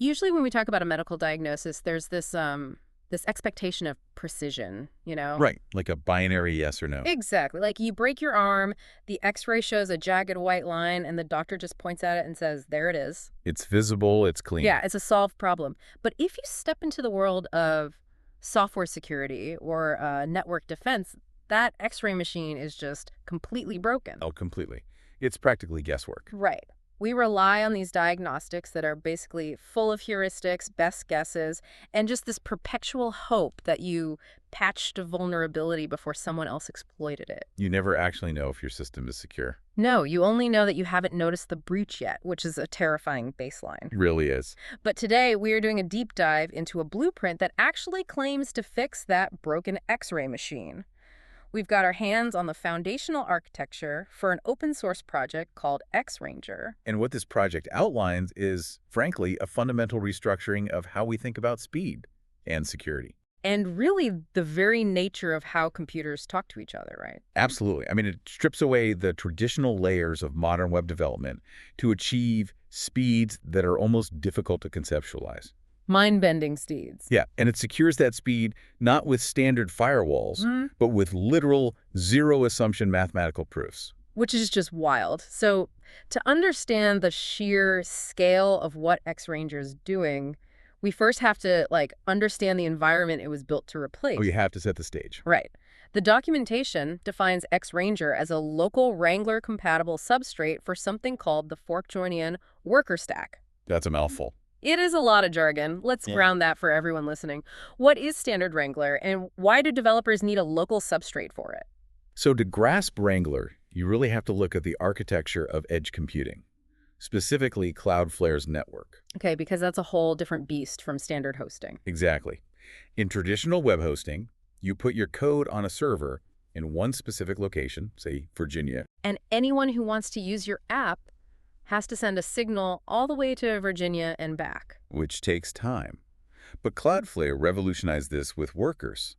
Usually when we talk about a medical diagnosis, there's this expectation of precision, you know? Right, like a binary yes or no. Exactly. Like you break your arm, the x-ray shows a jagged white line, and the doctor just points at it and says, there it is. It's visible, it's clean. Yeah, it's a solved problem. But if you step into the world of software security or network defense, that x-ray machine is just completely broken. Oh, completely. It's practically guesswork. Right. We rely on these diagnostics that are basically full of heuristics, best guesses, and just this perpetual hope that you patched a vulnerability before someone else exploited it. You never actually know if your system is secure. No, you only know that you haven't noticed the breach yet, which is a terrifying baseline. It really is. But today, we are doing a deep dive into a blueprint that actually claims to fix that broken X-ray machine. We've got our hands on the foundational architecture for an open source project called X-Ranger. And what this project outlines is, frankly, a fundamental restructuring of how we think about speed and security. And really the very nature of how computers talk to each other, right? Absolutely. I mean, it strips away the traditional layers of modern web development to achieve speeds that are almost difficult to conceptualize. Mind-bending steeds. Yeah, and it secures that speed not with standard firewalls, but with literal zero-assumption mathematical proofs. Which is just wild. So to understand the sheer scale of what X-Ranger is doing, we first have to, understand the environment it was built to replace. Oh, you have to set the stage. Right. The documentation defines X-Ranger as a local Wrangler-compatible substrate for something called the Fork-Joinian worker stack. That's a mouthful. It is a lot of jargon. Let's ground that for everyone listening. What is standard Wrangler, and why do developers need a local substrate for it? So to grasp Wrangler, you really have to look at the architecture of edge computing, specifically Cloudflare's network. Okay, because that's a whole different beast from standard hosting. Exactly. In traditional web hosting, you put your code on a server in one specific location, say Virginia. And anyone who wants to use your app has to send a signal all the way to Virginia and back. Which takes time. But Cloudflare revolutionized this with workers.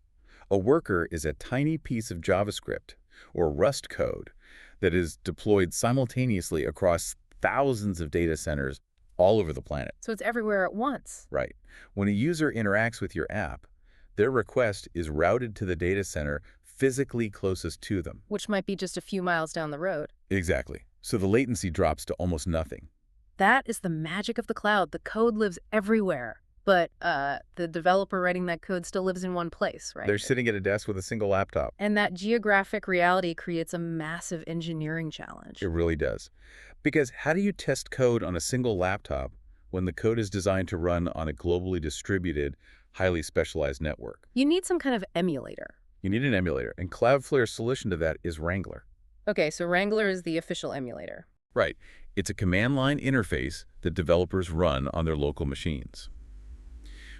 A worker is a tiny piece of JavaScript or Rust code that is deployed simultaneously across thousands of data centers all over the planet. So it's everywhere at once. Right. When a user interacts with your app, their request is routed to the data center physically closest to them. Which might be just a few miles down the road. Exactly. So the latency drops to almost nothing. That is the magic of the cloud. The code lives everywhere. But the developer writing that code still lives in one place, right? They're sitting at a desk with a single laptop. And that geographic reality creates a massive engineering challenge. It really does. Because how do you test code on a single laptop when the code is designed to run on a globally distributed, highly specialized network? You need some kind of emulator. You need an emulator, and Cloudflare's solution to that is Wrangler. Okay, so Wrangler is the official emulator. Right. It's a command line interface that developers run on their local machines.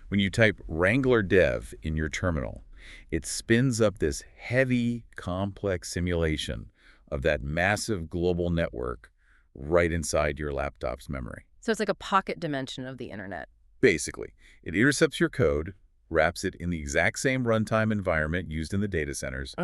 When you type Wrangler dev in your terminal, it spins up this heavy, complex simulation of that massive global network right inside your laptop's memory. So it's like a pocket dimension of the internet. Basically, it intercepts your code, wraps it in the exact same runtime environment used in the data centers,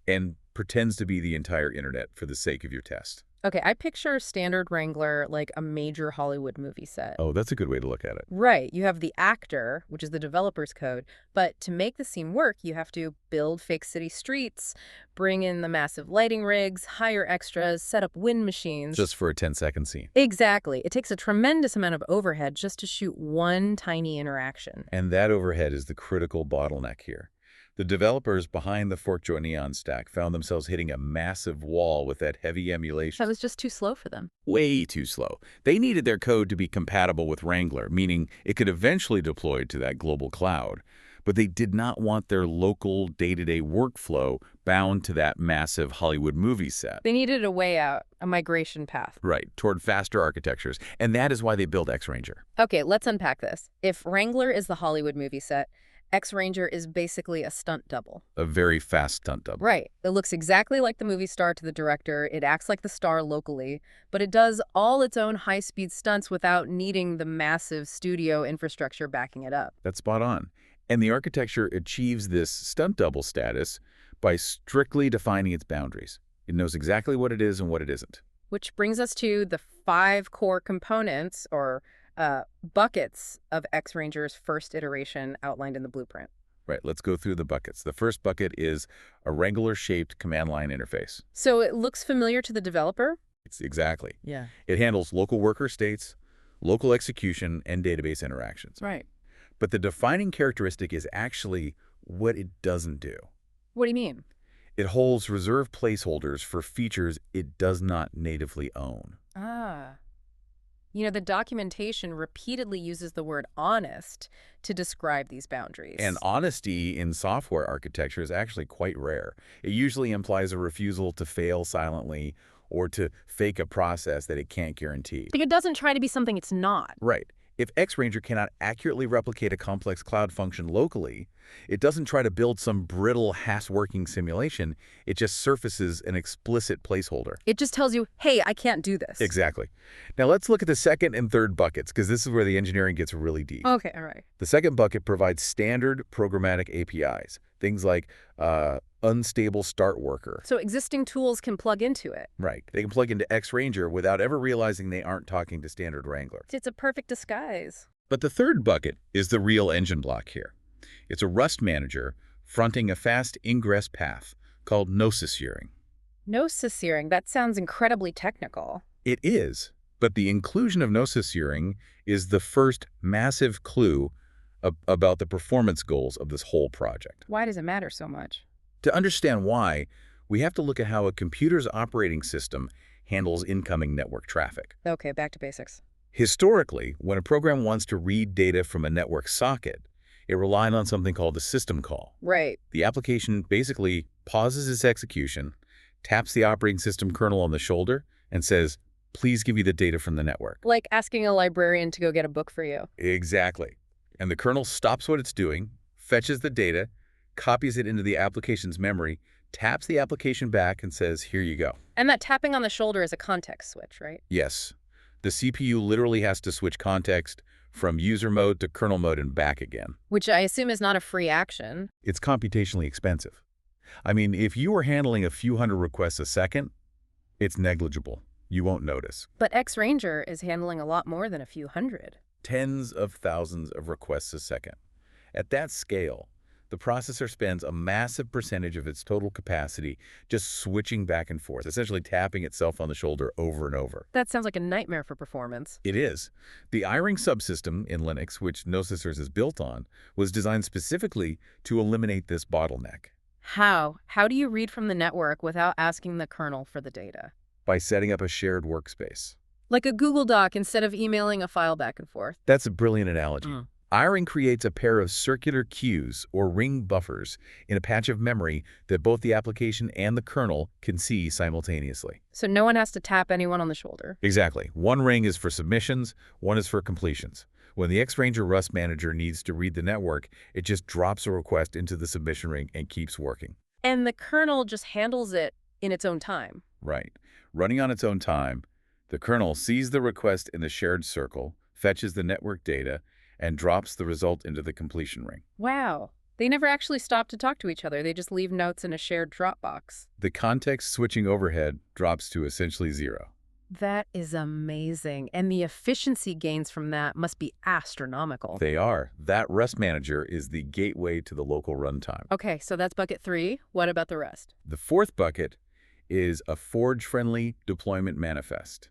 and pretends to be the entire internet for the sake of your test. Okay, I picture standard Wrangler like a major Hollywood movie set. Oh, that's a good way to look at it. Right. You have the actor, which is the developer's code, but to make the scene work, you have to build fake city streets, bring in the massive lighting rigs, hire extras, set up wind machines. Just for a 10-second scene. Exactly. It takes a tremendous amount of overhead just to shoot one tiny interaction. And that overhead is the critical bottleneck here. The developers behind the Fork-Joinian stack found themselves hitting a massive wall with that heavy emulation. That was just too slow for them. Way too slow. They needed their code to be compatible with Wrangler, meaning it could eventually deploy to that global cloud. But they did not want their local day-to-day workflow bound to that massive Hollywood movie set. They needed a way out, a migration path. Right, toward faster architectures. And that is why they built X-Ranger. Okay, let's unpack this. If Wrangler is the Hollywood movie set, X-Ranger is basically a stunt double. A very fast stunt double. Right. It looks exactly like the movie star to the director. It acts like the star locally, but it does all its own high-speed stunts without needing the massive studio infrastructure backing it up. That's spot on. And the architecture achieves this stunt double status by strictly defining its boundaries. It knows exactly what it is and what it isn't. Which brings us to the 5 core components, or buckets of X-Ranger's first iteration outlined in the blueprint. Right, let's go through the buckets. The first bucket is a Wrangler-shaped command line interface. So it looks familiar to the developer? Exactly. Yeah. It handles local worker states, local execution, and database interactions. Right. But the defining characteristic is actually what it doesn't do. What do you mean? It holds reserved placeholders for features it does not natively own. Ah. You know, the documentation repeatedly uses the word honest to describe these boundaries. And honesty in software architecture is actually quite rare. It usually implies a refusal to fail silently or to fake a process that it can't guarantee. Like, it doesn't try to be something it's not. Right. If X-Ranger cannot accurately replicate a complex cloud function locally, it doesn't try to build some brittle, half-working simulation. It just surfaces an explicit placeholder. It just tells you, hey, I can't do this. Exactly. Now let's look at the second and third buckets, because this is where the engineering gets really deep. Okay, all right. The second bucket provides standard programmatic APIs, things like unstable start worker. So existing tools can plug into it. Right. They can plug into X-Ranger without ever realizing they aren't talking to standard Wrangler. It's a perfect disguise. But the third bucket is the real engine block here. It's a Rust manager fronting a fast ingress path called no-searing. No-searing, that sounds incredibly technical. It is, but the inclusion of no-searing is the first massive clue about the performance goals of this whole project. Why does it matter so much? To understand why, we have to look at how a computer's operating system handles incoming network traffic. Okay, back to basics. Historically, when a program wants to read data from a network socket, it relied on something called a system call. Right. The application basically pauses its execution, taps the operating system kernel on the shoulder, and says, please give me the data from the network. Like asking a librarian to go get a book for you. Exactly. And the kernel stops what it's doing, fetches the data, copies it into the application's memory, taps the application back, and says, here you go. And that tapping on the shoulder is a context switch, right? Yes. The CPU literally has to switch context from user mode to kernel mode and back again. Which I assume is not a free action. It's computationally expensive. I mean, if you were handling a few hundred requests a second, it's negligible. You won't notice. But X-Ranger is handling a lot more than a few hundred. Tens of thousands of requests a second. At that scale, the processor spends a massive percentage of its total capacity just switching back and forth, essentially tapping itself on the shoulder over and over. That sounds like a nightmare for performance. It is. The iRing subsystem in Linux, which no-searing is built on, was designed specifically to eliminate this bottleneck. How? How do you read from the network without asking the kernel for the data? By setting up a shared workspace. Like a Google Doc instead of emailing a file back and forth. That's a brilliant analogy. iRing creates a pair of circular queues or ring buffers in a patch of memory that both the application and the kernel can see simultaneously. So no one has to tap anyone on the shoulder. Exactly. One ring is for submissions, one is for completions. When the X-Ranger Rust manager needs to read the network, it just drops a request into the submission ring and keeps working. And the kernel just handles it in its own time. Right. Running on its own time, the kernel sees the request in the shared circle, fetches the network data, and drops the result into the completion ring. Wow. They never actually stop to talk to each other. They just leave notes in a shared Dropbox. The context switching overhead drops to essentially zero. That is amazing. And the efficiency gains from that must be astronomical. They are. That Rust manager is the gateway to the local runtime. Okay, so that's bucket 3. What about the rest? The fourth bucket is a Forge-friendly deployment manifest.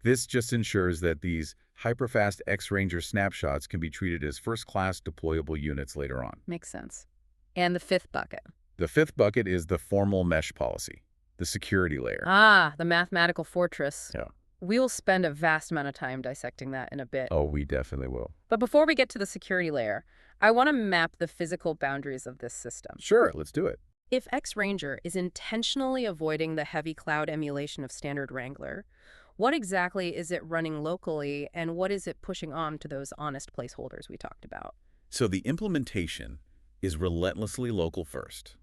This just ensures that these hyperfast X-Ranger snapshots can be treated as first-class deployable units later on. Makes sense. And the 5th bucket? The 5th bucket is the formal mesh policy, the security layer. Ah, the mathematical fortress. Yeah. We'll spend a vast amount of time dissecting that in a bit. Oh, we definitely will. But before we get to the security layer, I want to map the physical boundaries of this system. Sure, let's do it. If X-Ranger is intentionally avoiding the heavy cloud emulation of standard Wrangler, what exactly is it running locally, and what is it pushing on to those honest placeholders we talked about? So the implementation is relentlessly local first.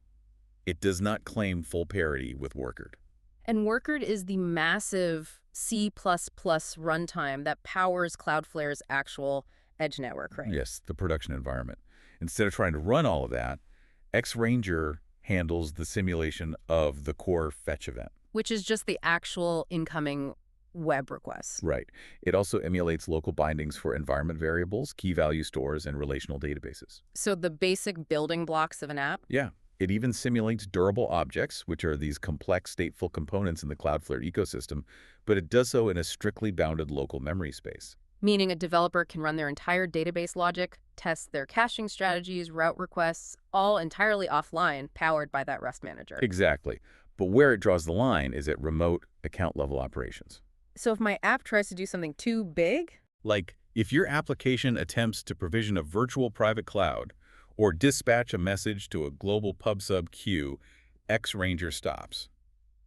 It does not claim full parity with Workard. And Workard is the massive C++ runtime that powers Cloudflare's actual edge network, right? Yes, the production environment. Instead of trying to run all of that, X-Ranger handles the simulation of the core fetch event. Which is just the actual incoming web requests. Right. It also emulates local bindings for environment variables, key value stores, and relational databases. So the basic building blocks of an app? Yeah. It even simulates durable objects, which are these complex stateful components in the Cloudflare ecosystem, but it does so in a strictly bounded local memory space. Meaning a developer can run their entire database logic, test their caching strategies, route requests, all entirely offline, powered by that REST manager. Exactly. But where it draws the line is at remote account-level operations. So if my app tries to do something too big, Like, if your application attempts to provision a virtual private cloud or dispatch a message to a global pub/sub queue, X-Ranger stops.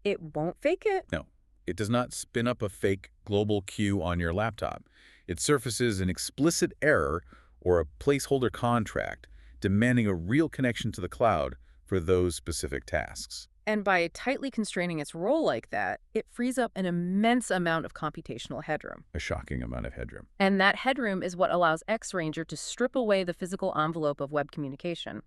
it won't fake it? No, it does not spin up a fake global queue on your laptop. It surfaces an explicit error or a placeholder contract demanding a real connection to the cloud for those specific tasks. And by tightly constraining its role like that, it frees up an immense amount of computational headroom. A shocking amount of headroom. And that headroom is what allows X-Ranger to strip away the physical envelope of web communication.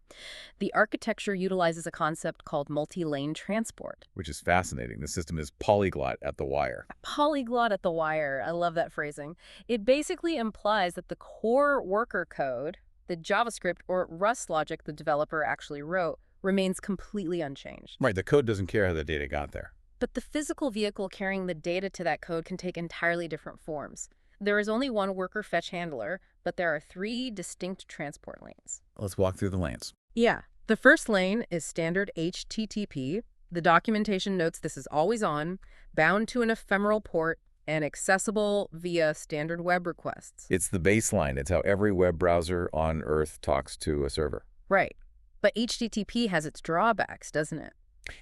The architecture utilizes a concept called multi-lane transport. Which is fascinating. The system is polyglot at the wire. Polyglot at the wire. I love that phrasing. It basically implies that the core worker code, the JavaScript or Rust logic the developer actually wrote, remains completely unchanged. Right, the code doesn't care how the data got there. But the physical vehicle carrying the data to that code can take entirely different forms. There is only one worker fetch handler, but there are 3 distinct transport lanes. Let's walk through the lanes. Yeah. The first lane is standard HTTP. The documentation notes this is always on, bound to an ephemeral port, and accessible via standard web requests. It's the baseline. It's how every web browser on Earth talks to a server. Right. But HTTP has its drawbacks, doesn't it?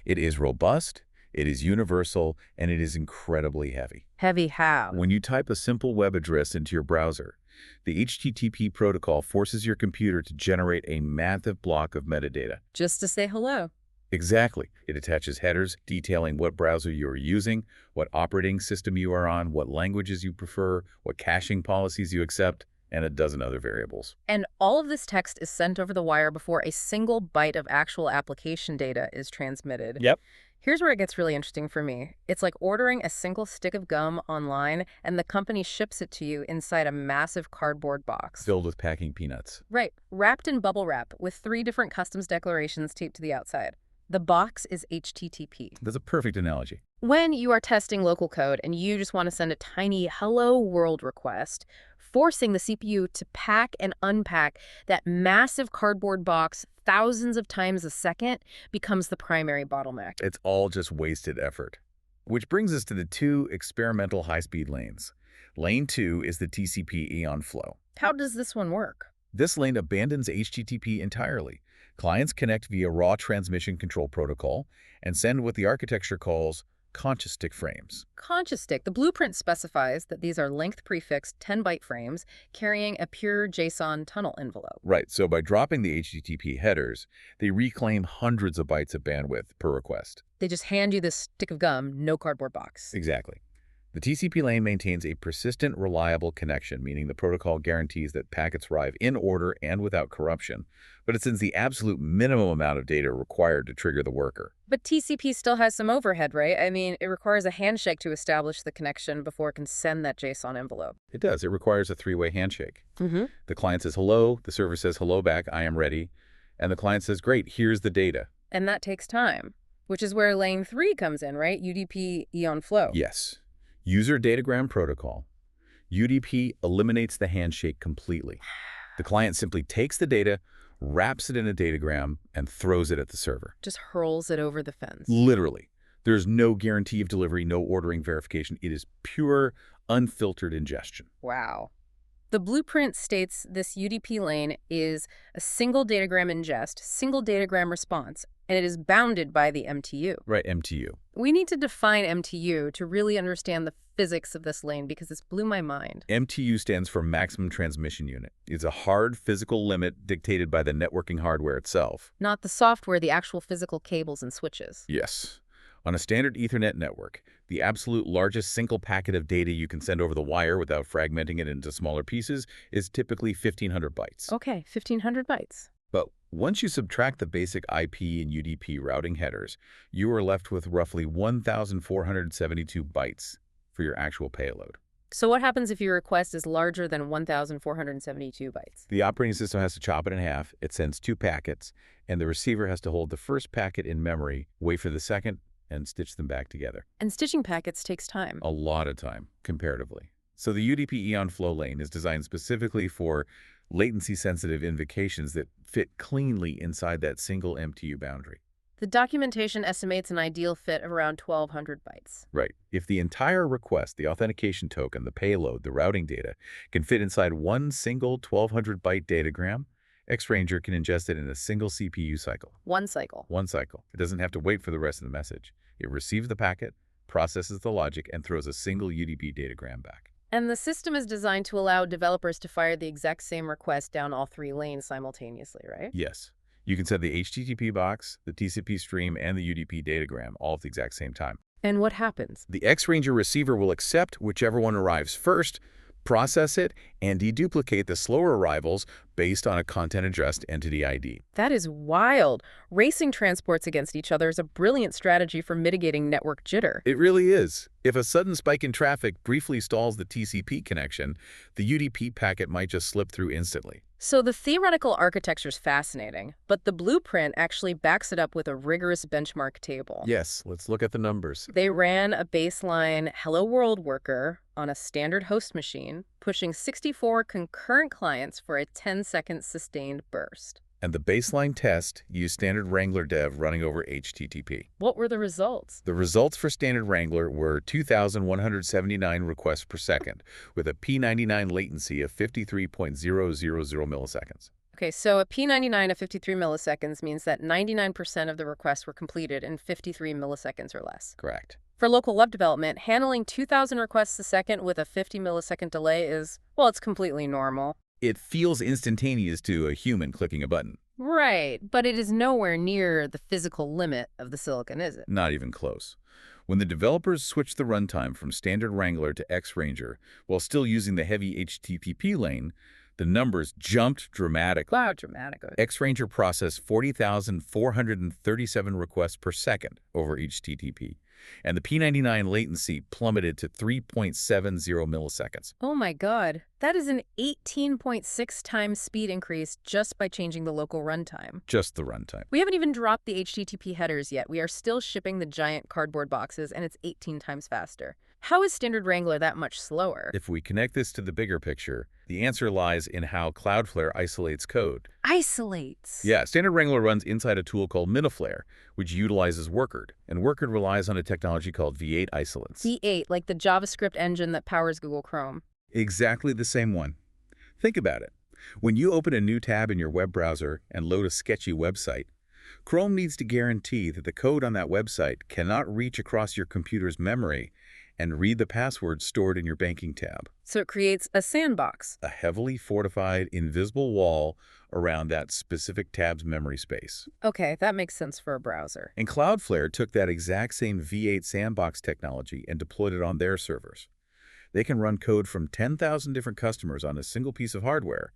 It is robust, it is universal, and it is incredibly heavy. Heavy how? When you type a simple web address into your browser, the HTTP protocol forces your computer to generate a massive block of metadata. Just to say hello. Exactly. It attaches headers detailing what browser you are using, what operating system you are on, what languages you prefer, what caching policies you accept, and a dozen other variables. And all of this text is sent over the wire before a single byte of actual application data is transmitted. Yep. Here's where it gets really interesting for me. It's like ordering a single stick of gum online, and the company ships it to you inside a massive cardboard box. Filled with packing peanuts. Right, wrapped in bubble wrap with 3 different customs declarations taped to the outside. The box is HTTP. That's a perfect analogy. When you are testing local code and you just want to send a tiny hello world request, forcing the CPU to pack and unpack that massive cardboard box thousands of times a second becomes the primary bottleneck. It's all just wasted effort. Which brings us to the 2 experimental high-speed lanes. Lane 2 is the TCP Eon flow. How does this one work? This lane abandons HTTP entirely. Clients connect via raw transmission control protocol and send what the architecture calls conscious stick frames. Conscious stick. The blueprint specifies that these are length prefixed 10-byte frames carrying a pure JSON tunnel envelope. Right, so by dropping the HTTP headers, they reclaim hundreds of bytes of bandwidth per request. They just hand you this stick of gum, no cardboard box. Exactly. The TCP lane maintains a persistent, reliable connection, meaning the protocol guarantees that packets arrive in order and without corruption, but it sends the absolute minimum amount of data required to trigger the worker. But TCP still has some overhead, right? I mean, it requires a handshake to establish the connection before it can send that JSON envelope. It does. It requires a 3-way handshake. Mm-hmm. The client says hello, the server says hello back, I am ready, and the client says, great, here's the data. And that takes time, which is where lane 3 comes in, right? UDP Eon flow. Yes. User datagram protocol. UDP eliminates the handshake completely. The client simply takes the data, wraps it in a datagram, and throws it at the server. Just hurls it over the fence. Literally. There's no guarantee of delivery, no ordering verification. It is pure, unfiltered ingestion. Wow. The blueprint states this UDP lane is a single datagram ingest, single datagram response, and it is bounded by the MTU. Right, MTU. We need to define MTU to really understand the physics of this lane because this blew my mind. MTU stands for Maximum Transmission Unit. It's a hard physical limit dictated by the networking hardware itself. Not the software, the actual physical cables and switches. Yes. On a standard Ethernet network, the absolute largest single packet of data you can send over the wire without fragmenting it into smaller pieces is typically 1,500 bytes. Okay, 1,500 bytes. But once you subtract the basic IP and UDP routing headers, you are left with roughly 1,472 bytes for your actual payload. So what happens if your request is larger than 1,472 bytes? The operating system has to chop it in half. It sends 2 packets, and the receiver has to hold the first packet in memory, wait for the second, and stitch them back together. And stitching packets takes time. A lot of time, comparatively. So the UDP Eon flow lane is designed specifically for latency-sensitive invocations that fit cleanly inside that single MTU boundary. The documentation estimates an ideal fit of around 1,200 bytes. Right. If the entire request, the authentication token, the payload, the routing data, can fit inside one single 1,200-byte datagram, X-Ranger can ingest it in a single CPU cycle. One cycle. One cycle. It doesn't have to wait for the rest of the message. It receives the packet, processes the logic, and throws a single UDP datagram back. And the system is designed to allow developers to fire the exact same request down all 3 lanes simultaneously, right? Yes. You can send the HTTP box, the TCP stream, and the UDP datagram all at the exact same time. And what happens? The X-Ranger receiver will accept whichever one arrives first, process it, and deduplicate the slower arrivals based on a content-addressed entity ID. That is wild. Racing transports against each other is a brilliant strategy for mitigating network jitter. It really is. If a sudden spike in traffic briefly stalls the TCP connection, the UDP packet might just slip through instantly. So the theoretical architecture is fascinating, but the blueprint actually backs it up with a rigorous benchmark table. Yes, let's look at the numbers. They ran a baseline Hello World worker on a standard host machine, pushing 64 concurrent clients for a 10-second sustained burst. And the baseline test used standard Wrangler dev running over HTTP. What were the results? The results for standard Wrangler were 2,179 requests per second, with a P99 latency of 53.000 milliseconds. Okay, so a P99 of 53 milliseconds means that 99% of the requests were completed in 53 milliseconds or less. Correct. For local web development, handling 2,000 requests a second with a 50 millisecond delay is, well, it's completely normal. It feels instantaneous to a human clicking a button. Right, but it is nowhere near the physical limit of the silicon, is it? Not even close. When the developers switched the runtime from standard Wrangler to X-Ranger while still using the heavy HTTP lane, the numbers jumped dramatically. Wow, dramatic. X-Ranger processed 40,437 requests per second over HTTP, and the P99 latency plummeted to 3.70 milliseconds. Oh my God, that is an 18.6 times speed increase just by changing the local runtime. Just the runtime. We haven't even dropped the HTTP headers yet. We are still shipping the giant cardboard boxes, and it's 18 times faster. How is standard Wrangler that much slower? If we connect this to the bigger picture, the answer lies in how Cloudflare isolates code. Isolates? Yeah, standard Wrangler runs inside a tool called Miniflare, which utilizes Workerd, and Workerd relies on a technology called V8 isolates. V8, like the JavaScript engine that powers Google Chrome. Exactly the same one. Think about it. When you open a new tab in your web browser and load a sketchy website, Chrome needs to guarantee that the code on that website cannot reach across your computer's memory and read the password stored in your banking tab. So it creates a sandbox. A heavily fortified, invisible wall around that specific tab's memory space. Okay, that makes sense for a browser. And Cloudflare took that exact same V8 sandbox technology and deployed it on their servers. They can run code from 10,000 different customers on a single piece of hardware,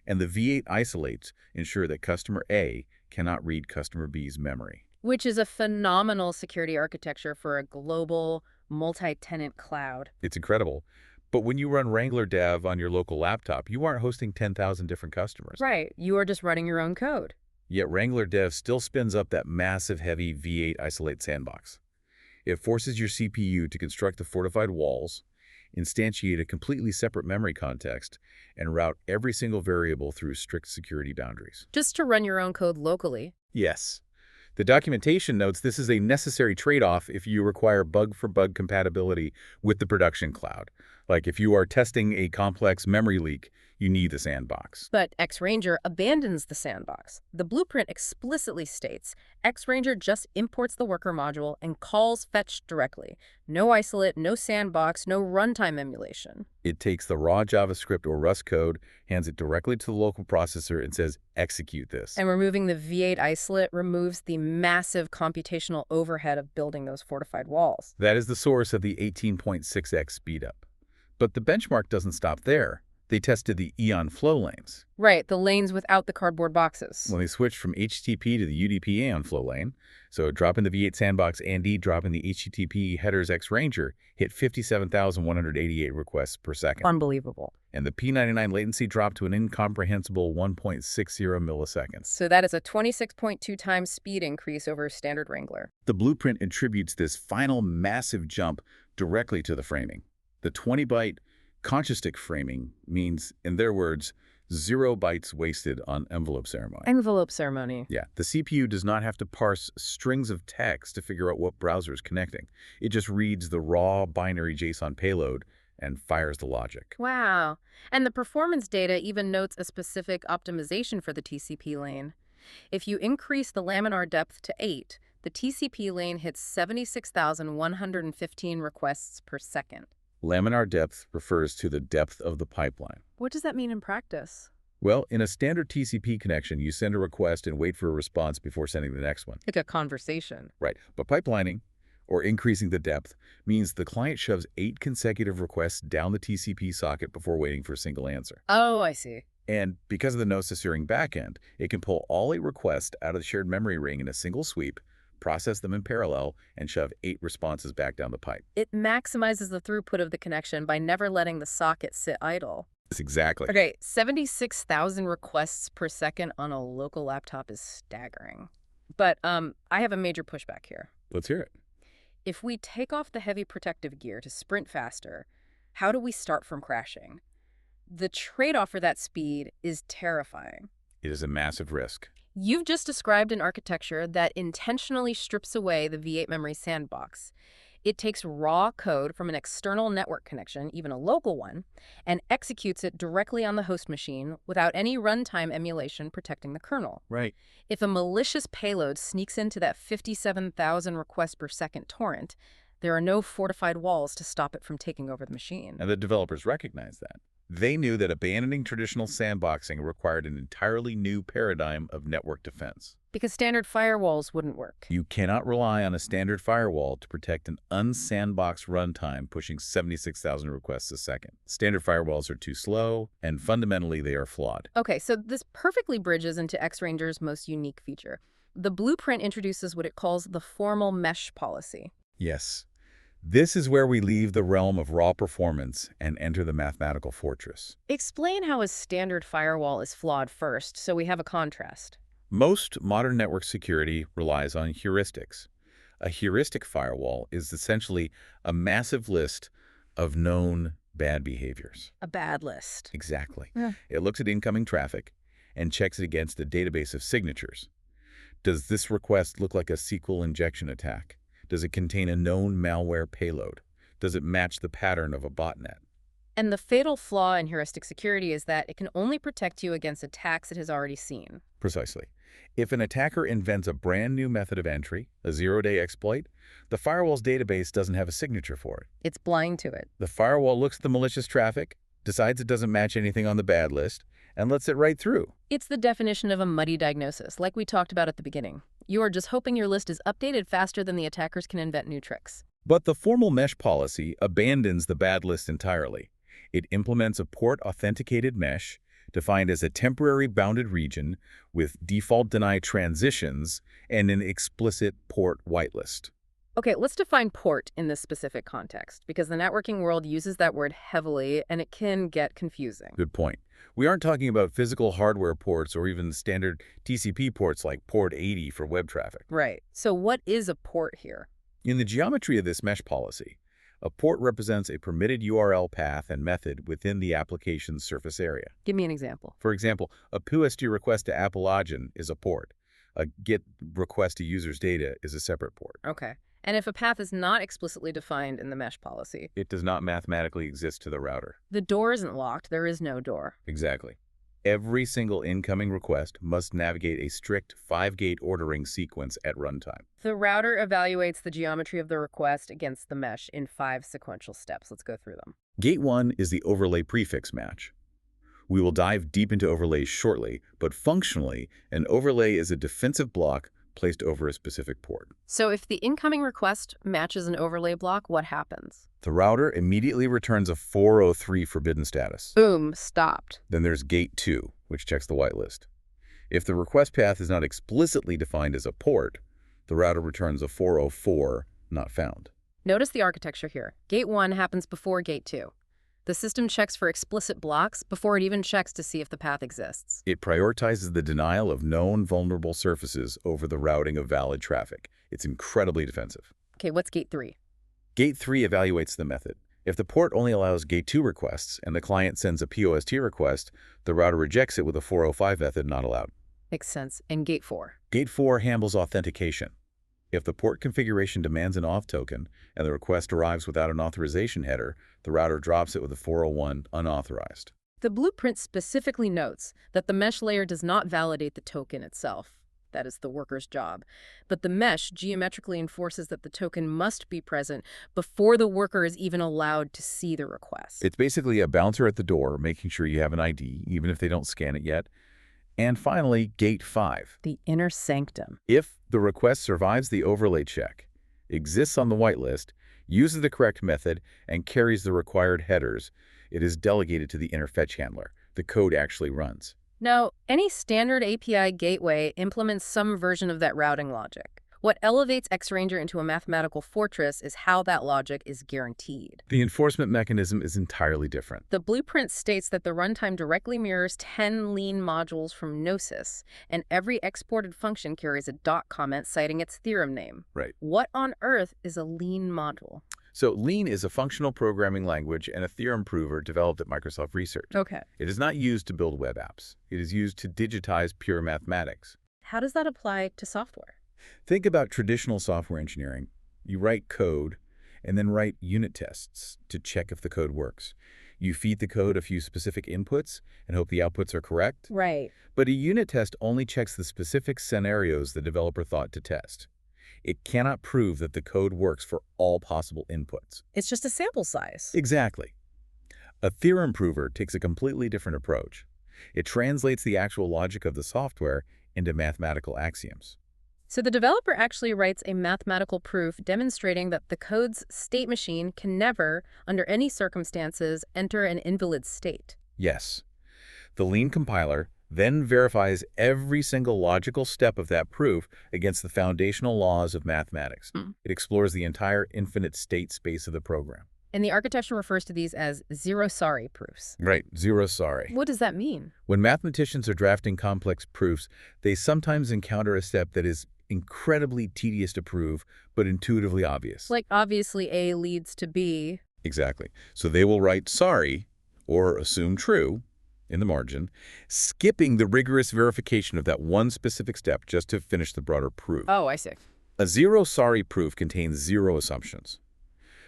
and the V8 isolates ensure that customer A cannot read customer B's memory. Which is a phenomenal security architecture for a global, multi-tenant cloud. It's incredible. But when you run Wrangler dev on your local laptop, you aren't hosting 10,000 different customers. Right. You are just running your own code. Yet Wrangler dev still spins up that massive, heavy V8 isolate sandbox. It forces your CPU to construct the fortified walls, instantiate a completely separate memory context, and route every single variable through strict security boundaries. Just to run your own code locally. Yes. The documentation notes this is a necessary trade-off if you require bug-for-bug compatibility with the production cloud. Like if you are testing a complex memory leak, you need the sandbox. But X-Ranger abandons the sandbox. The blueprint explicitly states X-Ranger just imports the worker module and calls fetch directly. No isolate, no sandbox, no runtime emulation. It takes the raw JavaScript or Rust code, hands it directly to the local processor, and says, execute this. And removing the V8 isolate removes the massive computational overhead of building those fortified walls. That is the source of the 18.6x speedup. But the benchmark doesn't stop there. They tested the Eon flow lanes. Right, the lanes without the cardboard boxes. When they switched from HTTP to the UDP Eon flow lane, so drop in the V8 Sandbox and drop in the HTTP headers X Ranger hit 57,188 requests per second. Unbelievable. And the P99 latency dropped to an incomprehensible 1.60 milliseconds. So that is a 26.2 times speed increase over standard Wrangler. The blueprint attributes this final massive jump directly to the framing. The 20-byte conscious stick framing means, in their words, 0 bytes wasted on envelope ceremony. Envelope ceremony. Yeah, the CPU does not have to parse strings of text to figure out what browser is connecting. It just reads the raw binary JSON payload and fires the logic. Wow. And the performance data even notes a specific optimization for the TCP lane. If you increase the laminar depth to 8, the TCP lane hits 76,115 requests per second. Laminar depth refers to the depth of the pipeline. What does that mean in practice? Well, in a standard TCP connection, you send a request and wait for a response before sending the next one. Like a conversation. Right. But pipelining, or increasing the depth, means the client shoves 8 consecutive requests down the TCP socket before waiting for a single answer. Oh, I see. And because of the no-cessuring backend, it can pull all 8 requests out of the shared memory ring in a single sweep, process them in parallel, and shove 8 responses back down the pipe. It maximizes the throughput of the connection by never letting the socket sit idle. That's exactly. Okay, 76,000 requests per second on a local laptop is staggering. But I have a major pushback here. Let's hear it. If we take off the heavy protective gear to sprint faster, how do we start from crashing? The trade-off for that speed is terrifying. It is a massive risk. You've just described an architecture that intentionally strips away the V8 memory sandbox. It takes raw code from an external network connection, even a local one, and executes it directly on the host machine without any runtime emulation protecting the kernel. Right. If a malicious payload sneaks into that 57,000 requests per second torrent, there are no fortified walls to stop it from taking over the machine. And the developers recognize that. They knew that abandoning traditional sandboxing required an entirely new paradigm of network defense. Because standard firewalls wouldn't work. You cannot rely on a standard firewall to protect an unsandboxed runtime pushing 76,000 requests a second. Standard firewalls are too slow, and fundamentally they are flawed. Okay, so this perfectly bridges into X-Ranger's most unique feature. The blueprint introduces what it calls the formal mesh policy. Yes. This is where we leave the realm of raw performance and enter the mathematical fortress. Explain how a standard firewall is flawed first, so we have a contrast. Most modern network security relies on heuristics. A heuristic firewall is essentially a massive list of known bad behaviors. A bad list. Exactly. Yeah. It looks at incoming traffic and checks it against a database of signatures. Does this request look like a SQL injection attack? Does it contain a known malware payload? Does it match the pattern of a botnet? And the fatal flaw in heuristic security is that it can only protect you against attacks it has already seen. Precisely. If an attacker invents a brand new method of entry, a zero-day exploit, the firewall's database doesn't have a signature for it. It's blind to it. The firewall looks at the malicious traffic, decides it doesn't match anything on the bad list, and lets it right through. It's the definition of a muddy diagnosis, like we talked about at the beginning. You are just hoping your list is updated faster than the attackers can invent new tricks. But the formal mesh policy abandons the bad list entirely. It implements a port-authenticated mesh, defined as a temporary bounded region with default deny transitions and an explicit port whitelist. Okay, let's define port in this specific context, because the networking world uses that word heavily and it can get confusing. Good point. We aren't talking about physical hardware ports or even standard TCP ports like port 80 for web traffic. Right. So what is a port here? In the geometry of this mesh policy, a port represents a permitted URL path and method within the application's surface area. Give me an example. For example, a POST request to Apple Login is a port. A GET request to user's data is a separate port. Okay. And if a path is not explicitly defined in the mesh policy, It does not mathematically exist to the router. the door isn't locked, there is no door. Exactly. Every single incoming request must navigate a strict 5-gate ordering sequence at runtime. The router evaluates the geometry of the request against the mesh in 5 sequential steps. Let's go through them. Gate 1 is the overlay prefix match. We will dive deep into overlays shortly, but functionally, an overlay is a defensive block placed over a specific port. So if the incoming request matches an overlay block, what happens? The router immediately returns a 403 forbidden status. Boom, stopped. Then there's gate 2, which checks the whitelist. If the request path is not explicitly defined as a port, the router returns a 404, not found. Notice the architecture here. Gate 1 happens before Gate 2. The system checks for explicit blocks before it even checks to see if the path exists. It prioritizes the denial of known vulnerable surfaces over the routing of valid traffic. It's incredibly defensive. Okay, what's Gate 3? Gate 3 evaluates the method. If the port only allows Gate 2 requests and the client sends a POST request, the router rejects it with a 405 method not allowed. Makes sense. And Gate 4? Gate 4 handles authentication. If the port configuration demands an auth token and the request arrives without an authorization header, the router drops it with a 401 unauthorized. The blueprint specifically notes that the mesh layer does not validate the token itself. That is the worker's job. But the mesh geometrically enforces that the token must be present before the worker is even allowed to see the request. It's basically a bouncer at the door, making sure you have an ID, even if they don't scan it yet. And finally, Gate 5. The inner sanctum. If the request survives the overlay check, exists on the whitelist, uses the correct method, and carries the required headers, it is delegated to the inner fetch handler. The code actually runs. Now, any standard API gateway implements some version of that routing logic. What elevates XRanger into a mathematical fortress is how that logic is guaranteed. The enforcement mechanism is entirely different. The blueprint states that the runtime directly mirrors 10 lean modules from Gnosis, and every exported function carries a dot comment citing its theorem name. Right. What on earth is a lean module? So Lean is a functional programming language and a theorem prover developed at Microsoft Research. Okay. It is not used to build web apps. It is used to digitize pure mathematics. How does that apply to software? Think about traditional software engineering. You write code and then write unit tests to check if the code works. You feed the code a few specific inputs and hope the outputs are correct. Right. But a unit test only checks the specific scenarios the developer thought to test. It cannot prove that the code works for all possible inputs. It's just a sample size. Exactly. A theorem prover takes a completely different approach. It translates the actual logic of the software into mathematical axioms. So the developer actually writes a mathematical proof demonstrating that the code's state machine can never, under any circumstances, enter an invalid state. Yes. The Lean compiler then verifies every single logical step of that proof against the foundational laws of mathematics. It explores the entire infinite state space of the program. And the architecture refers to these as zero-sorry proofs. Right, zero sorry. What does that mean? When mathematicians are drafting complex proofs, they sometimes encounter a step that is incredibly tedious to prove, but intuitively obvious. Like, obviously A leads to B. Exactly. So they will write sorry, or assume true, in the margin, skipping the rigorous verification of that one specific step just to finish the broader proof. Oh, I see. A zero-sorry proof contains zero assumptions.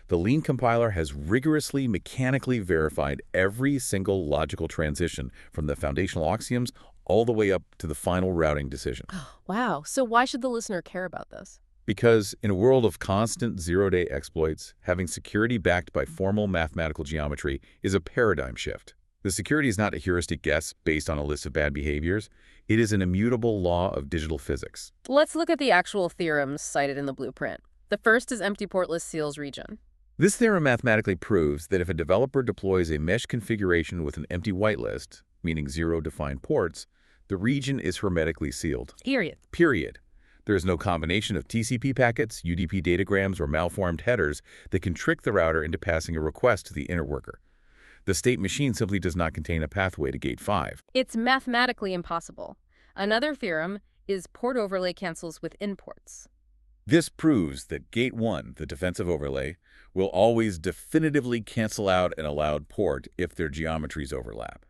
The Lean compiler has rigorously mechanically verified every single logical transition from the foundational axioms all the way up to the final routing decision. Wow. So why should the listener care about this? Because in a world of constant zero-day exploits, having security backed by formal mathematical geometry is a paradigm shift. The security is not a heuristic guess based on a list of bad behaviors. It is an immutable law of digital physics. Let's look at the actual theorems cited in the blueprint. The first is empty portless seals region. This theorem mathematically proves that if a developer deploys a mesh configuration with an empty whitelist, meaning zero defined ports, the region is hermetically sealed. Period. There is no combination of TCP packets, UDP datagrams, or malformed headers that can trick the router into passing a request to the inner worker. The state machine simply does not contain a pathway to Gate 5. It's mathematically impossible. Another theorem is port overlay cancels with imports. This proves that Gate 1, the defensive overlay, will always definitively cancel out an allowed port if their geometries overlap.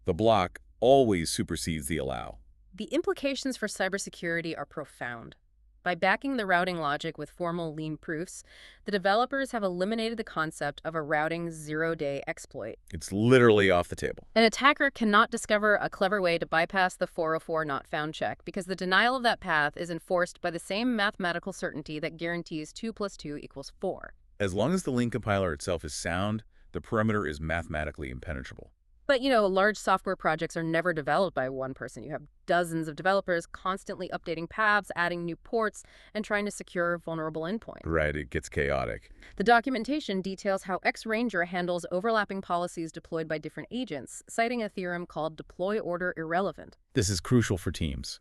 The block always supersedes the allow. The implications for cybersecurity are profound. By backing the routing logic with formal Lean proofs, the developers have eliminated the concept of a routing zero-day exploit. It's literally off the table. An attacker cannot discover a clever way to bypass the 404 not found check because the denial of that path is enforced by the same mathematical certainty that guarantees 2 + 2 = 4. As long as the Lean compiler itself is sound, the perimeter is mathematically impenetrable. But, large software projects are never developed by one person. You have dozens of developers constantly updating paths, adding new ports, and trying to secure vulnerable endpoints. Right, it gets chaotic. The documentation details how X-Ranger handles overlapping policies deployed by different agents, citing a theorem called deploy order irrelevant. This is crucial for teams.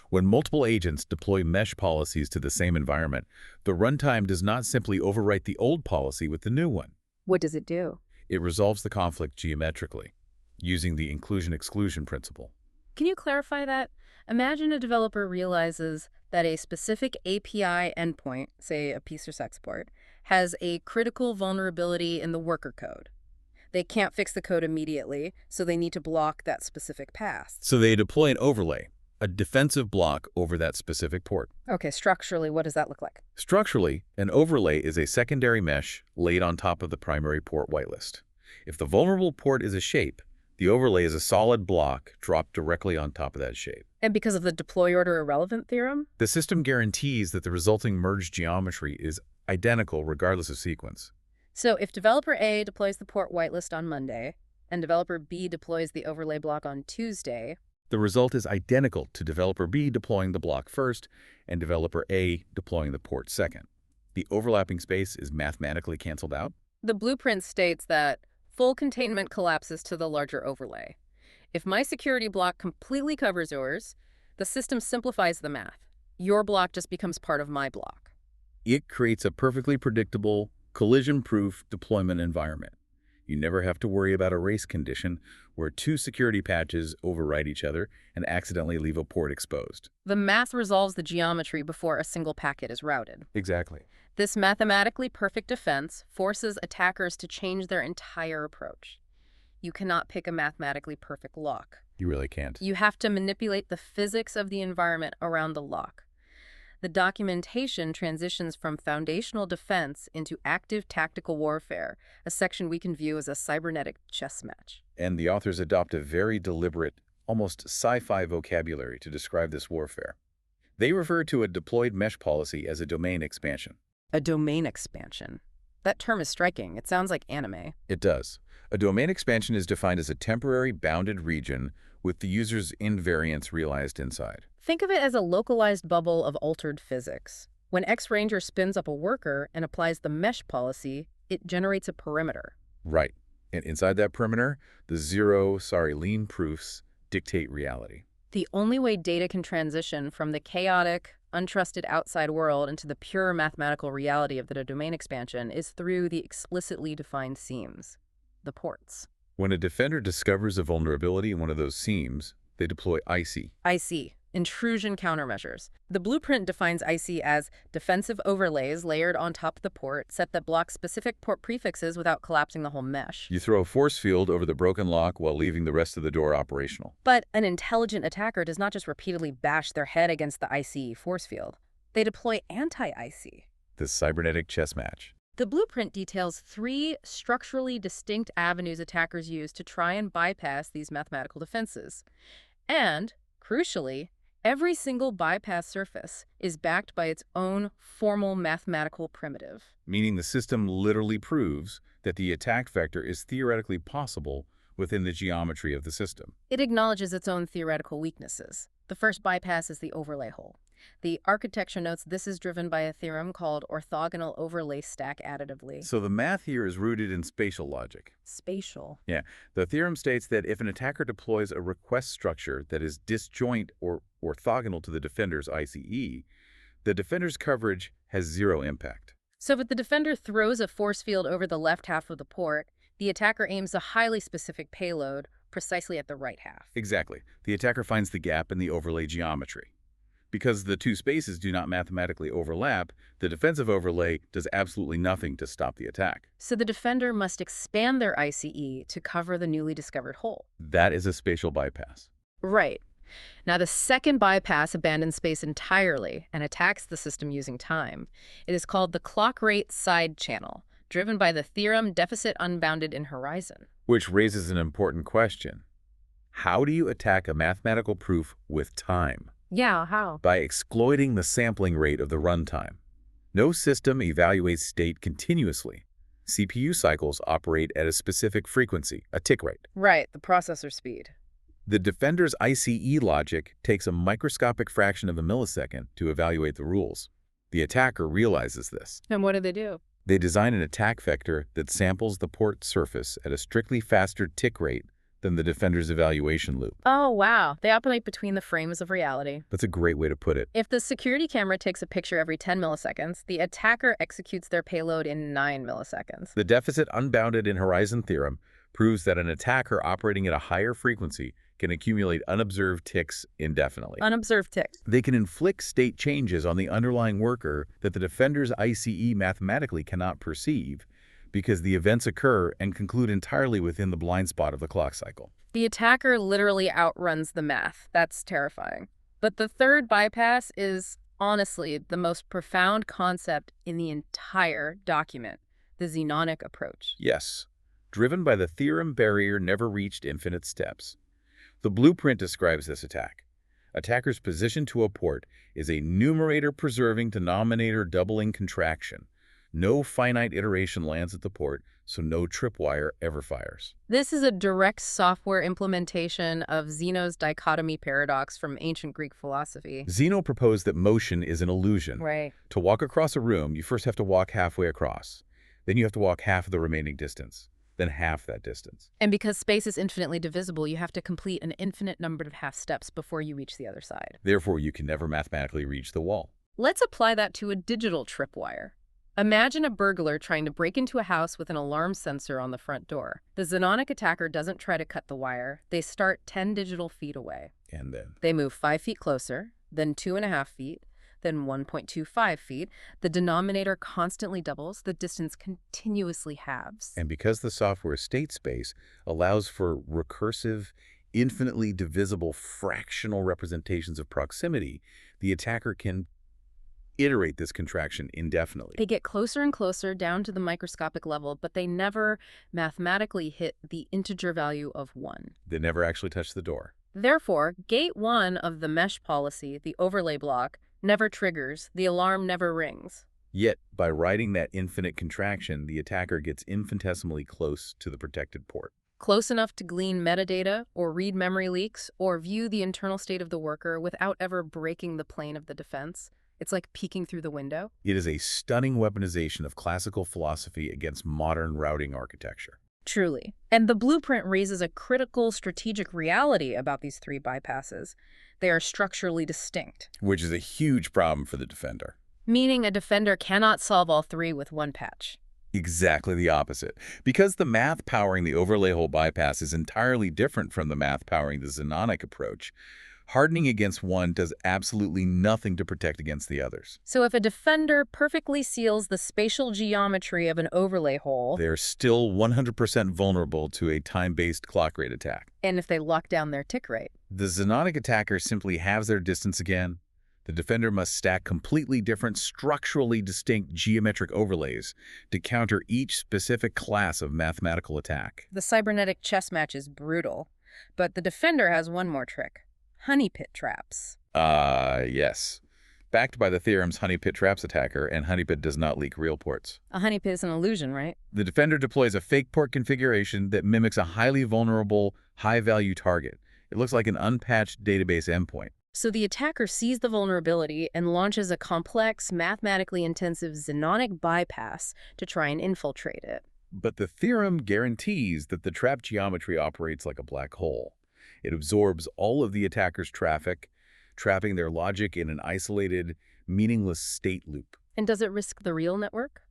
When multiple agents deploy mesh policies to the same environment, the runtime does not simply overwrite the old policy with the new one. What does it do? It resolves the conflict geometrically, using the inclusion-exclusion principle. Can you clarify that? Imagine a developer realizes that a specific API endpoint, say a piece or export, has a critical vulnerability in the worker code. They can't fix the code immediately, so they need to block that specific path. So they deploy an overlay, a defensive block over that specific port. Okay, structurally, what does that look like? Structurally, an overlay is a secondary mesh laid on top of the primary port whitelist. If the vulnerable port is a shape, the overlay is a solid block dropped directly on top of that shape. And because of the deploy order irrelevant theorem? The system guarantees that the resulting merged geometry is identical regardless of sequence. So if developer A deploys the port whitelist on Monday, and developer B deploys the overlay block on Tuesday, The result is identical to developer B deploying the block first and developer A deploying the port second. The overlapping space is mathematically canceled out. the blueprint states that full containment collapses to the larger overlay. If my security block completely covers yours, the system simplifies the math. Your block just becomes part of my block. It creates a perfectly predictable, collision-proof deployment environment. You never have to worry about a race condition where two security patches override each other and accidentally leave a port exposed. The math resolves the geometry before a single packet is routed. Exactly. This mathematically perfect defense forces attackers to change their entire approach. You cannot pick a mathematically perfect lock. You really can't. You have to manipulate the physics of the environment around the lock. The documentation transitions from foundational defense into active tactical warfare, a section we can view as a cybernetic chess match. And the authors adopt a very deliberate, almost sci-fi vocabulary to describe this warfare. They refer to a deployed mesh policy as a domain expansion. A domain expansion. That term is striking. It sounds like anime. It does. A domain expansion is defined as a temporary bounded region with the user's invariance realized inside. Think of it as a localized bubble of altered physics. When X-Ranger spins up a worker and applies the mesh policy, it generates a perimeter. Right. And inside that perimeter, the lean proofs dictate reality. The only way data can transition from the chaotic, untrusted outside world into the pure mathematical reality of the domain expansion is through the explicitly defined seams, the ports. When a defender discovers a vulnerability in one of those seams, they deploy IC. Intrusion countermeasures. The blueprint defines IC as defensive overlays layered on top of the port set that block specific port prefixes without collapsing the whole mesh. You throw a force field over the broken lock while leaving the rest of the door operational. But an intelligent attacker does not just repeatedly bash their head against the IC force field. They deploy anti-IC. This cybernetic chess match. The blueprint details 3 structurally distinct avenues attackers use to try and bypass these mathematical defenses. And, crucially, every single bypass surface is backed by its own formal mathematical primitive. Meaning the system literally proves that the attack vector is theoretically possible within the geometry of the system. It acknowledges its own theoretical weaknesses. The first bypass is the overlay hole. The architecture notes this is driven by a theorem called orthogonal overlay stack additively. So the math here is rooted in spatial logic. Spatial. Yeah, the theorem states that if an attacker deploys a request structure that is disjoint or orthogonal to the defender's ICE, the defender's coverage has 0 impact. So if the defender throws a force field over the left half of the port, the attacker aims a highly specific payload precisely at the right half. Exactly. The attacker finds the gap in the overlay geometry. Because the two spaces do not mathematically overlap, the defensive overlay does absolutely nothing to stop the attack. So the defender must expand their ICE to cover the newly discovered hole. That is a spatial bypass. Right. Now, the second bypass abandons space entirely and attacks the system using time. It is called the clock rate side channel, driven by the theorem deficit unbounded in horizon. Which raises an important question. How do you attack a mathematical proof with time? Yeah, how? By exploiting the sampling rate of the runtime. No system evaluates state continuously. CPU cycles operate at a specific frequency, a tick rate. Right, the processor speed. The defender's ICE logic takes a microscopic fraction of a millisecond to evaluate the rules. The attacker realizes this. And what do? They design an attack vector that samples the port surface at a strictly faster tick rate than the defender's evaluation loop. Oh, wow. They operate between the frames of reality. That's a great way to put it. If the security camera takes a picture every 10 milliseconds, the attacker executes their payload in 9 milliseconds. The deficit unbounded in Horizon theorem proves that an attacker operating at a higher frequency can accumulate unobserved ticks indefinitely. Unobserved ticks. They can inflict state changes on the underlying worker that the defender's ICE mathematically cannot perceive because the events occur and conclude entirely within the blind spot of the clock cycle. The attacker literally outruns the math. That's terrifying. But the third bypass is, honestly, the most profound concept in the entire document, the xenonic approach. Yes, driven by the theorem barrier never reached infinite steps. The blueprint describes this attack. Attacker's position to a port is a numerator-preserving denominator-doubling contraction. No finite iteration lands at the port, so no tripwire ever fires. This is a direct software implementation of Zeno's dichotomy paradox from ancient Greek philosophy. Zeno proposed that motion is an illusion. Right. To walk across a room, you first have to walk halfway across. Then you have to walk half of the remaining distance. Then half that distance. And because space is infinitely divisible, you have to complete an infinite number of half steps before you reach the other side. Therefore, you can never mathematically reach the wall. Let's apply that to a digital tripwire. Imagine a burglar trying to break into a house with an alarm sensor on the front door. The xenonic attacker doesn't try to cut the wire. They start 10 digital feet away. And then? They move 5 feet closer, then 2.5 feet, then 1.25 feet. The denominator constantly doubles. The distance continuously halves. And because the software state space allows for recursive, infinitely divisible fractional representations of proximity, the attacker can iterate this contraction indefinitely. They get closer and closer down to the microscopic level, but they never mathematically hit the integer value of 1. They never actually touch the door. Therefore, gate 1 of the mesh policy, the overlay block, never triggers, the alarm never rings. Yet, by writing that infinite contraction, the attacker gets infinitesimally close to the protected port. Close enough to glean metadata, or read memory leaks, or view the internal state of the worker without ever breaking the plane of the defense. It's like peeking through the window. It is a stunning weaponization of classical philosophy against modern routing architecture. Truly. And the blueprint raises a critical strategic reality about these 3 bypasses. They are structurally distinct. Which is a huge problem for the defender. Meaning a defender cannot solve all 3 with one patch. Exactly the opposite. Because the math powering the overlay hole bypass is entirely different from the math powering the xenonic approach, hardening against one does absolutely nothing to protect against the others. So if a defender perfectly seals the spatial geometry of an overlay hole, They're still 100% vulnerable to a time-based clock rate attack. and if they lock down their tick rate, The xenonic attacker simply halves their distance again. The defender must stack completely different, structurally distinct geometric overlays to counter each specific class of mathematical attack. the cybernetic chess match is brutal. But the defender has one more trick. Honey pit traps. Yes. Backed by the theorems honey pit traps attacker, and honey pit does not leak real ports. A honey pit is an illusion, right? The defender deploys a fake port configuration that mimics a highly vulnerable, high-value target. It looks like an unpatched database endpoint. So the attacker sees the vulnerability and launches a complex, mathematically intensive xenonic bypass to try and infiltrate it. But the theorem guarantees that the trap geometry operates like a black hole. It absorbs all of the attacker's traffic, trapping their logic in an isolated, meaningless state loop. And does it risk the real network?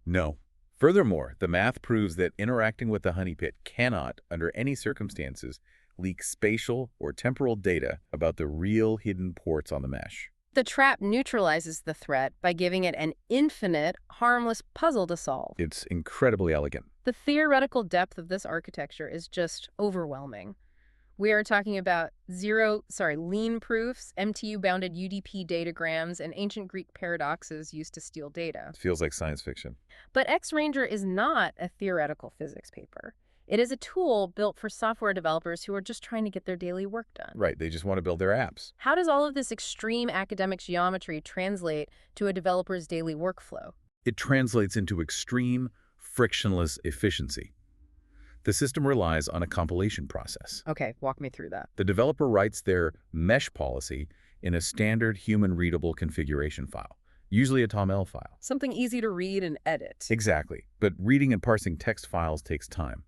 No. Furthermore, the math proves that interacting with the honey pit cannot, under any circumstances, leak spatial or temporal data about the real hidden ports on the mesh. The trap neutralizes the threat by giving it an infinite, harmless puzzle to solve. It's incredibly elegant. The theoretical depth of this architecture is just overwhelming. We are talking about lean proofs, MTU-bounded UDP datagrams, and ancient Greek paradoxes used to steal data. It feels like science fiction. But X-Ranger is not a theoretical physics paper. It is a tool built for software developers who are just trying to get their daily work done. Right, they just want to build their apps. How does all of this extreme academic geometry translate to a developer's daily workflow? It translates into extreme, frictionless efficiency. The system relies on a compilation process. Okay, walk me through that. The developer writes their mesh policy in a standard human-readable configuration file, usually a TOML file. Something easy to read and edit. Exactly, but reading and parsing text files takes time.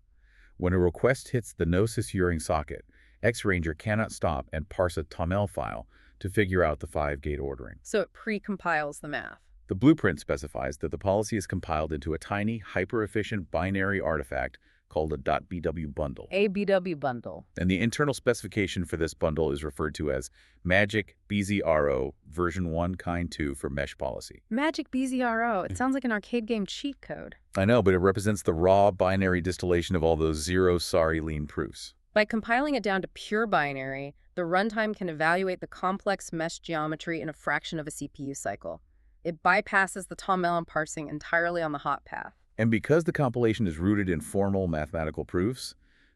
When a request hits the no-sys-uring socket, X-Ranger cannot stop and parse a TOML file to figure out the 5-gate ordering. So it pre-compiles the math. The blueprint specifies that the policy is compiled into a tiny, hyper-efficient binary artifact called a .bw bundle. A BW bundle. And the internal specification for this bundle is referred to as Magic BZRO version 1 kind 2 for mesh policy. Magic BZRO. It sounds like an arcade game cheat code. I know, but it represents the raw binary distillation of all those zero-sorry lean proofs. By compiling it down to pure binary, the runtime can evaluate the complex mesh geometry in a fraction of a CPU cycle. It bypasses the TOML parsing entirely on the hot path. And because the compilation is rooted in formal mathematical proofs,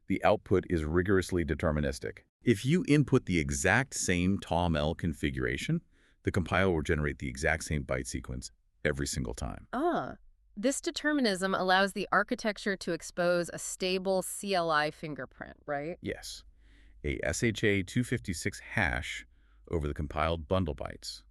the output is rigorously deterministic. If you input the exact same TOML configuration, the compiler will generate the exact same byte sequence every single time. This determinism allows the architecture to expose a stable CLI fingerprint, right? Yes, a SHA-256 hash over the compiled bundle bytes.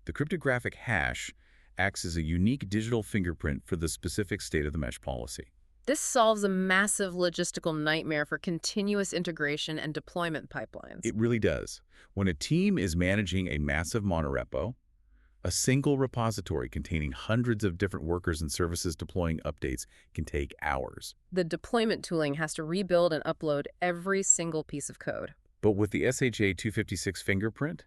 The cryptographic hash acts as a unique digital fingerprint for the specific state of the mesh policy. This solves a massive logistical nightmare for continuous integration and deployment pipelines. It really does. When a team is managing a massive monorepo, a single repository containing hundreds of different workers and services deploying updates can take hours. The deployment tooling has to rebuild and upload every single piece of code. But with the SHA-256 fingerprint,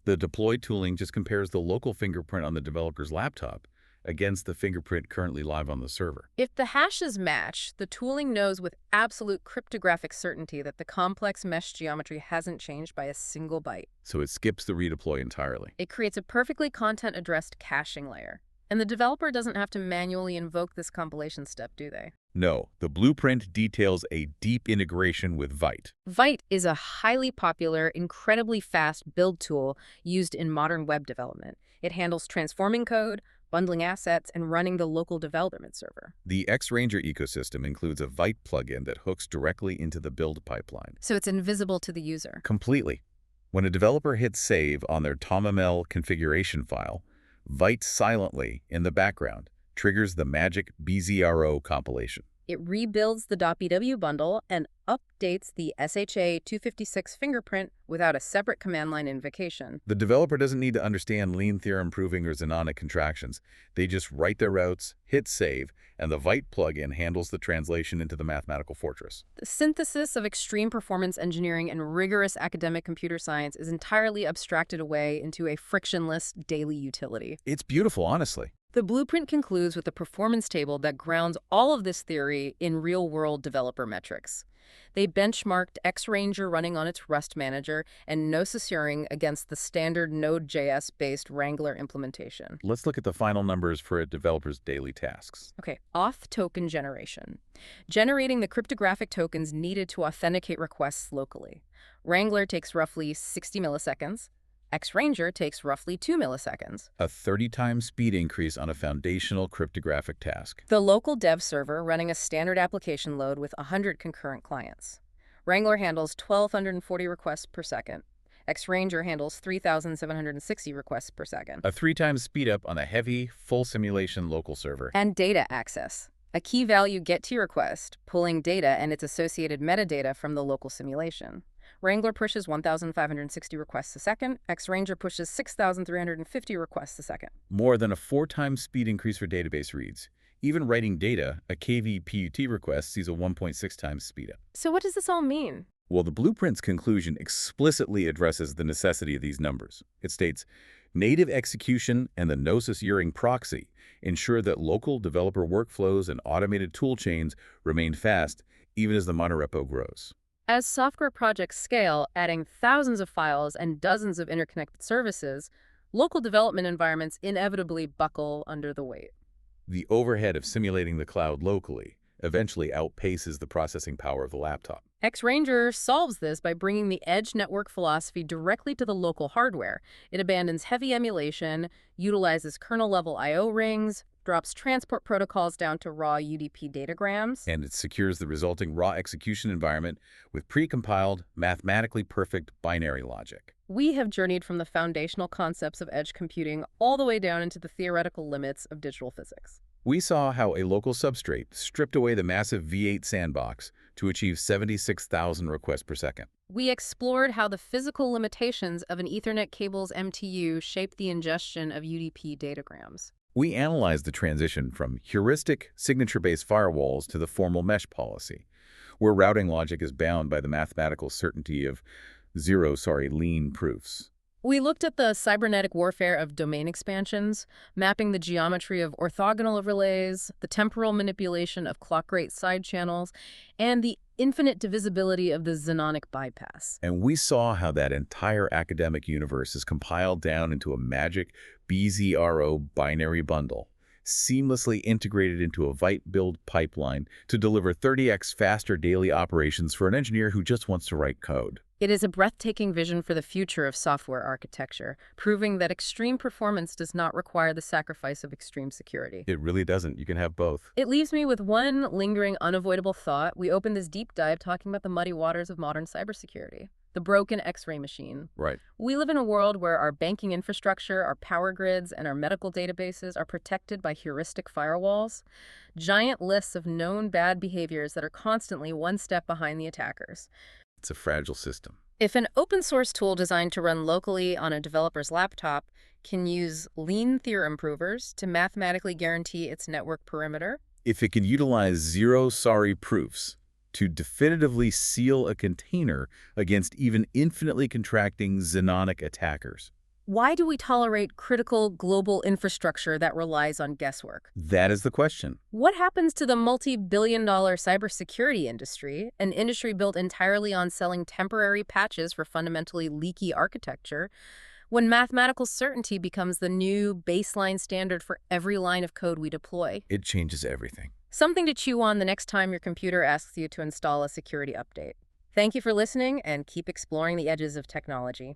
the deployed tooling just compares the local fingerprint on the developer's laptop against the fingerprint currently live on the server. If the hashes match, the tooling knows with absolute cryptographic certainty that the complex mesh geometry hasn't changed by a single byte. So it skips the redeploy entirely. It creates a perfectly content-addressed caching layer. And the developer doesn't have to manually invoke this compilation step, do they? No, the blueprint details a deep integration with Vite. Vite is a highly popular, incredibly fast build tool used in modern web development. It handles transforming code, bundling assets, and running the local development server. The X-Ranger ecosystem includes a Vite plugin that hooks directly into the build pipeline. So it's invisible to the user. Completely. When a developer hits save on their TOML configuration file, Vite silently, in the background, triggers the Magic BZRO compilation. It rebuilds the .bw bundle and updates the SHA-256 fingerprint without a separate command line invocation. The developer doesn't need to understand lean theorem proving or Xenonic contractions. They just write their routes, hit save, and the Vite plugin handles the translation into the mathematical fortress. The synthesis of extreme performance engineering and rigorous academic computer science is entirely abstracted away into a frictionless daily utility. It's beautiful, honestly. The blueprint concludes with a performance table that grounds all of this theory in real-world developer metrics. They benchmarked X-Ranger running on its Rust manager and no-sys-uring against the standard Node.js-based Wrangler implementation. Let's look at the final numbers for a developer's daily tasks. Okay, auth token generation. Generating the cryptographic tokens needed to authenticate requests locally. Wrangler takes roughly 60 milliseconds. X-Ranger takes roughly 2 milliseconds. A 30-time speed increase on a foundational cryptographic task. The local dev server running a standard application load with 100 concurrent clients. Wrangler handles 1,240 requests per second. X-Ranger handles 3,760 requests per second. A 3-time speed up on a heavy, full simulation local server. And data access. A key value get-to request, pulling data and its associated metadata from the local simulation. Wrangler pushes 1,560 requests a second. X-Ranger pushes 6,350 requests a second. More than a 4-time speed increase for database reads. Even writing data, a KV-PUT request sees a 1.6 times speed up. So what does this all mean? Well, the blueprint's conclusion explicitly addresses the necessity of these numbers. It states, native execution and the no-sys-uring proxy ensure that local developer workflows and automated tool chains remain fast even as the monorepo grows. As software projects scale, adding thousands of files and dozens of interconnected services, local development environments inevitably buckle under the weight. The overhead of simulating the cloud locally eventually outpaces the processing power of the laptop. X-Ranger solves this by bringing the edge network philosophy directly to the local hardware. It abandons heavy emulation, utilizes kernel-level I/O rings, drops transport protocols down to raw UDP datagrams. And it secures the resulting raw execution environment with precompiled, mathematically perfect binary logic. We have journeyed from the foundational concepts of edge computing all the way down into the theoretical limits of digital physics. We saw how a local substrate stripped away the massive V8 sandbox to achieve 76,000 requests per second. We explored how the physical limitations of an Ethernet cable's MTU shaped the ingestion of UDP datagrams. We analyzed the transition from heuristic, signature-based firewalls to the formal mesh policy, where routing logic is bound by the mathematical certainty of lean proofs. We looked at the cybernetic warfare of domain expansions, mapping the geometry of orthogonal overlays, the temporal manipulation of clock rate side channels, and the infinite divisibility of the Xenonic bypass. And we saw how that entire academic universe is compiled down into a magic BZRO binary bundle, seamlessly integrated into a Vite build pipeline to deliver 30x faster daily operations for an engineer who just wants to write code. It is a breathtaking vision for the future of software architecture, proving that extreme performance does not require the sacrifice of extreme security. It really doesn't. You can have both. It leaves me with one lingering, unavoidable thought. We opened this deep dive talking about the muddy waters of modern cybersecurity. The broken X-ray machine. Right. We live in a world where our banking infrastructure, our power grids, and our medical databases are protected by heuristic firewalls, giant lists of known bad behaviors that are constantly one step behind the attackers. It's a fragile system. If an open-source tool designed to run locally on a developer's laptop can use lean theorem provers to mathematically guarantee its network perimeter, If it can utilize zero-sorry proofs to definitively seal a container against even infinitely contracting Xenonic attackers, why do we tolerate critical global infrastructure that relies on guesswork? that is the question. What happens to the multi-billion-dollar cybersecurity industry, an industry built entirely on selling temporary patches for fundamentally leaky architecture, when mathematical certainty becomes the new baseline standard for every line of code we deploy? It changes everything. Something to chew on the next time your computer asks you to install a security update. Thank you for listening, and keep exploring the edges of technology.